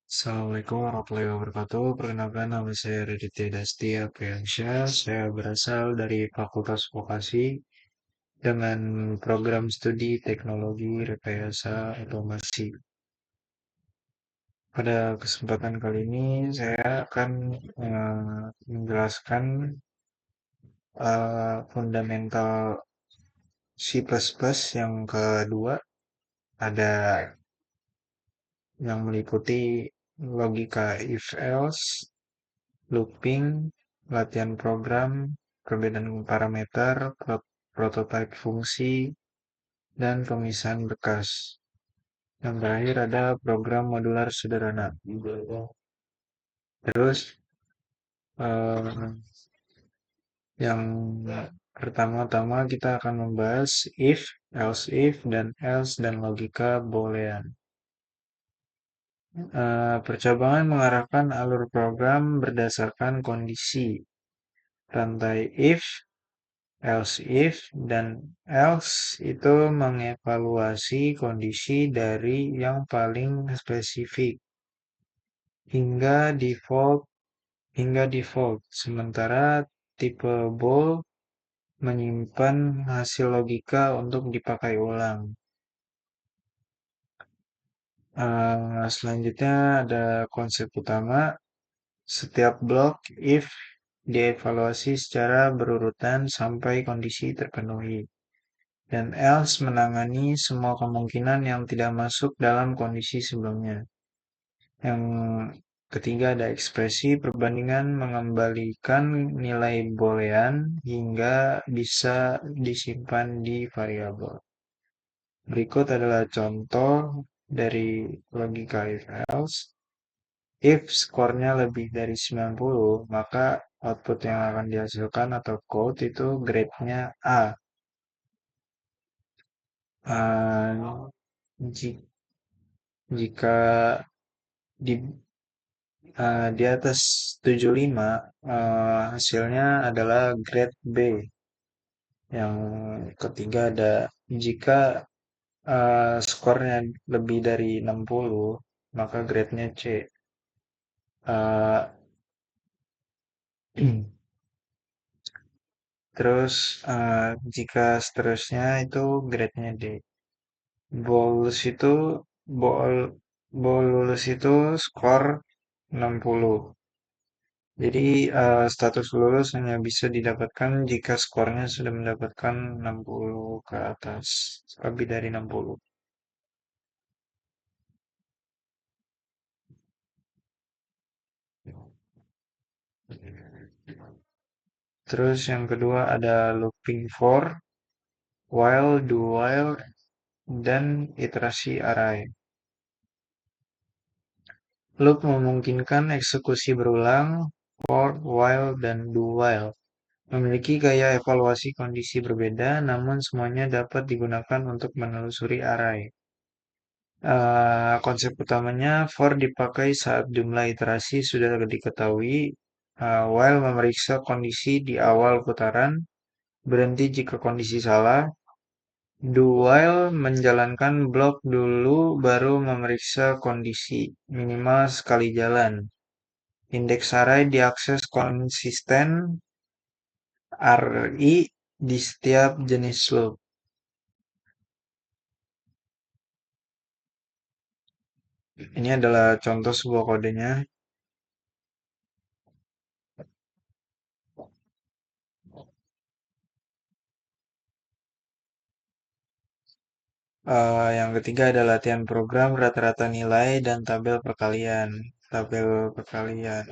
Assalamualaikum warahmatullahi wabarakatuh. Perkenalkan nama saya Raditya Dastia Priyansyah. Saya berasal dari Fakultas Vokasi dengan program studi Teknologi Rekayasa Otomasi. Pada kesempatan kali ini saya akan menjelaskan fundamental C++ yang kedua. Ada yang meliputi logika if-else, looping, latihan program, perbedaan parameter, prototipe fungsi, dan pemisahan bekas. Yang terakhir ada program modular sederhana. Terus eh, yang pertama-tama kita akan membahas if, else, dan logika boolean. Percobangan mengarahkan alur program berdasarkan kondisi rantai if, else if, dan else itu mengevaluasi kondisi dari yang paling spesifik hingga default. Sementara tipe bool menyimpan hasil logika untuk dipakai ulang. Selanjutnya ada konsep utama. Setiap blok if dievaluasi secara berurutan sampai kondisi terpenuhi. Dan else menangani semua kemungkinan yang tidak masuk dalam kondisi sebelumnya. Yang ketiga ada ekspresi perbandingan mengembalikan nilai boolean hingga bisa disimpan di variabel. Berikut adalah contoh dari logika if else. If skornya lebih dari 90, maka output yang akan dihasilkan atau code itu grade-nya A. Uh, jika di di atas 75, hasilnya adalah grade B. Yang ketiga ada jika skornya lebih dari 60, maka grade-nya C. Uh, Terus jika seterusnya itu grade-nya D. Bolus itu bol bol lulus itu skor 60. Jadi status lulus hanya bisa didapatkan jika skornya sudah mendapatkan 60 ke atas, lebih dari 60. Terus yang kedua ada looping for, while, do while, dan iterasi array. Loop memungkinkan eksekusi berulang, for, while, dan do while. Memiliki gaya evaluasi kondisi berbeda, namun semuanya dapat digunakan untuk menelusuri array. Konsep utamanya for dipakai saat jumlah iterasi sudah diketahui, while memeriksa kondisi di awal putaran, berhenti jika kondisi salah, do while menjalankan blok dulu baru memeriksa kondisi, minimal sekali jalan. Indeks array diakses konsisten RI di setiap jenis loop. Ini adalah contoh sebuah kodenya. Yang ketiga ada latihan program rata-rata nilai dan tabel perkalian. Tabel perkalian.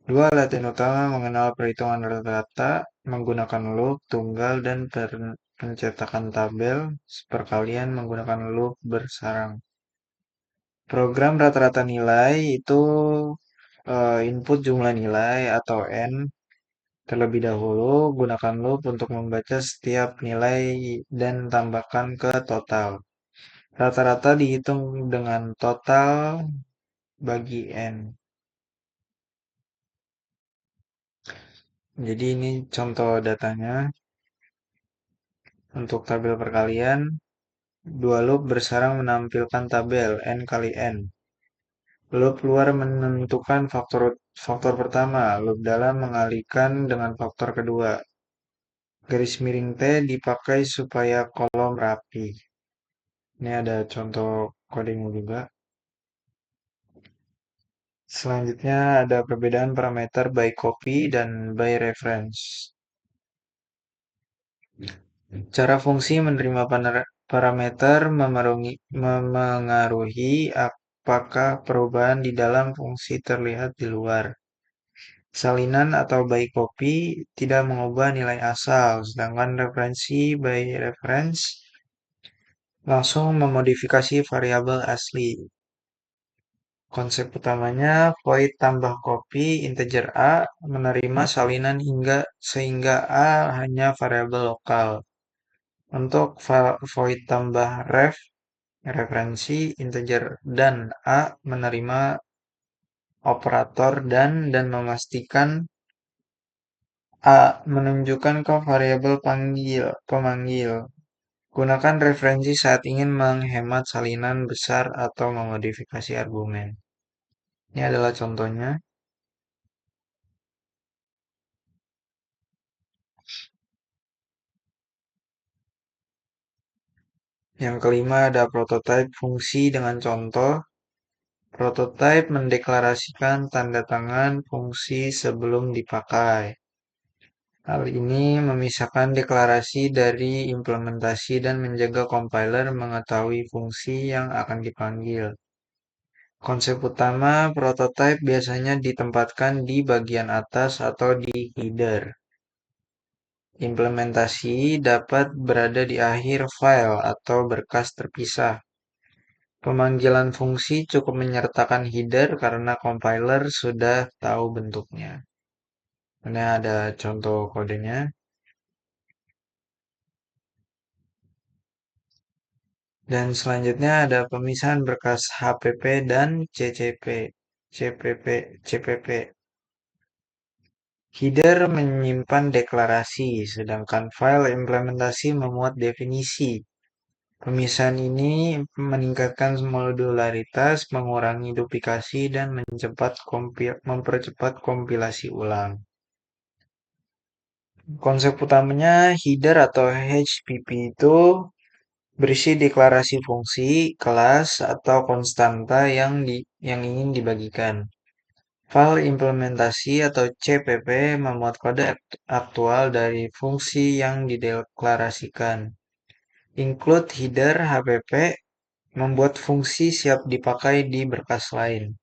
Dua latihan utama mengenal perhitungan rata-rata menggunakan loop tunggal dan pencetakan tabel perkalian menggunakan loop bersarang. Program rata-rata nilai itu input jumlah nilai atau n. Terlebih dahulu, gunakan loop untuk membaca setiap nilai dan tambahkan ke total. Rata-rata dihitung dengan total bagi n. Jadi ini contoh datanya. Untuk tabel perkalian, dua loop bersarang menampilkan tabel n kali n. Loop luar menentukan faktor faktor pertama, loop dalam mengalihkan dengan faktor kedua. Garis miring T dipakai supaya kolom rapi. Ini ada contoh coding juga. Selanjutnya ada perbedaan parameter by copy dan by reference. Cara fungsi menerima parameter memengaruhi apakah perubahan di dalam fungsi terlihat di luar. Salinan atau by copy tidak mengubah nilai asal, sedangkan referensi by reference langsung memodifikasi variabel asli. Konsep utamanya void tambah copy integer a menerima salinan sehingga a hanya variabel lokal. Untuk void tambah referensi integer dan a menerima operator dan memastikan a menunjukkan ke variabel pemanggil. Gunakan referensi saat ingin menghemat salinan besar atau memodifikasi argumen. Ini adalah contohnya. Yang kelima ada prototype fungsi dengan contoh. Prototype mendeklarasikan tanda tangan fungsi sebelum dipakai. Hal ini memisahkan deklarasi dari implementasi dan menjaga compiler mengetahui fungsi yang akan dipanggil. Konsep utama prototype biasanya ditempatkan di bagian atas atau di header. Implementasi dapat berada di akhir file atau berkas terpisah. Pemanggilan fungsi cukup menyertakan header karena compiler sudah tahu bentuknya. Ini ada contoh kodenya. Dan selanjutnya ada pemisahan berkas HPP dan CPP. Header menyimpan deklarasi, sedangkan file implementasi memuat definisi. Pemisahan ini meningkatkan modularitas, mengurangi duplikasi, dan mempercepat kompilasi ulang. Konsep utamanya header atau HPP itu berisi deklarasi fungsi, kelas, atau konstanta yang ingin dibagikan. File implementasi atau CPP memuat kode aktual dari fungsi yang dideklarasikan. Include header HPP membuat fungsi siap dipakai di berkas lain.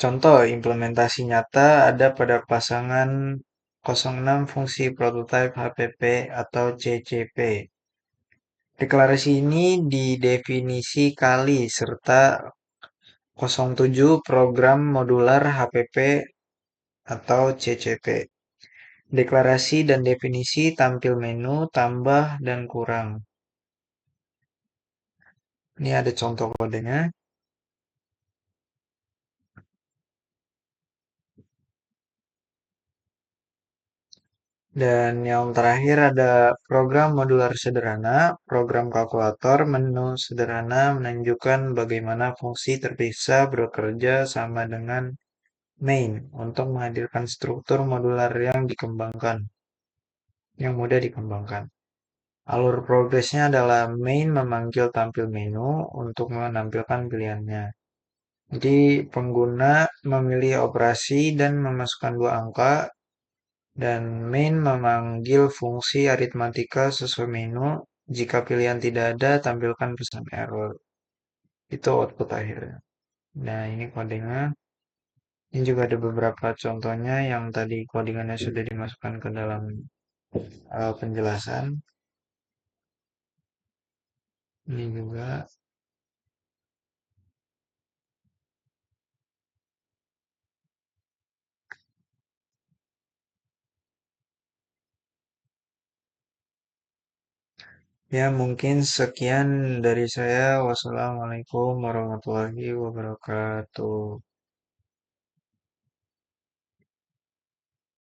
Contoh implementasi nyata ada pada pasangan 06 fungsi prototype HPP atau CCP. Deklarasi ini didefinisi kali serta 07 program modular HPP atau CCP. Deklarasi dan definisi tampil menu, tambah, dan kurang. Ini ada contoh kodenya. Dan yang terakhir ada program modular sederhana, program kalkulator, menu sederhana menunjukkan bagaimana fungsi terpisah bekerja sama dengan main untuk menghadirkan struktur modular yang mudah dikembangkan. Alur progresnya adalah main memanggil tampil menu untuk menampilkan pilihannya. Jadi pengguna memilih operasi dan memasukkan dua angka dan main memanggil fungsi aritmatika sesuai menu. Jika pilihan tidak ada, tampilkan pesan error. Itu output akhirnya. Nah, ini kodenya. Ini juga ada beberapa contohnya yang tadi codingannya sudah dimasukkan ke dalam penjelasan. Ini juga. Ya, mungkin sekian dari saya. Wassalamualaikum warahmatullahi wabarakatuh.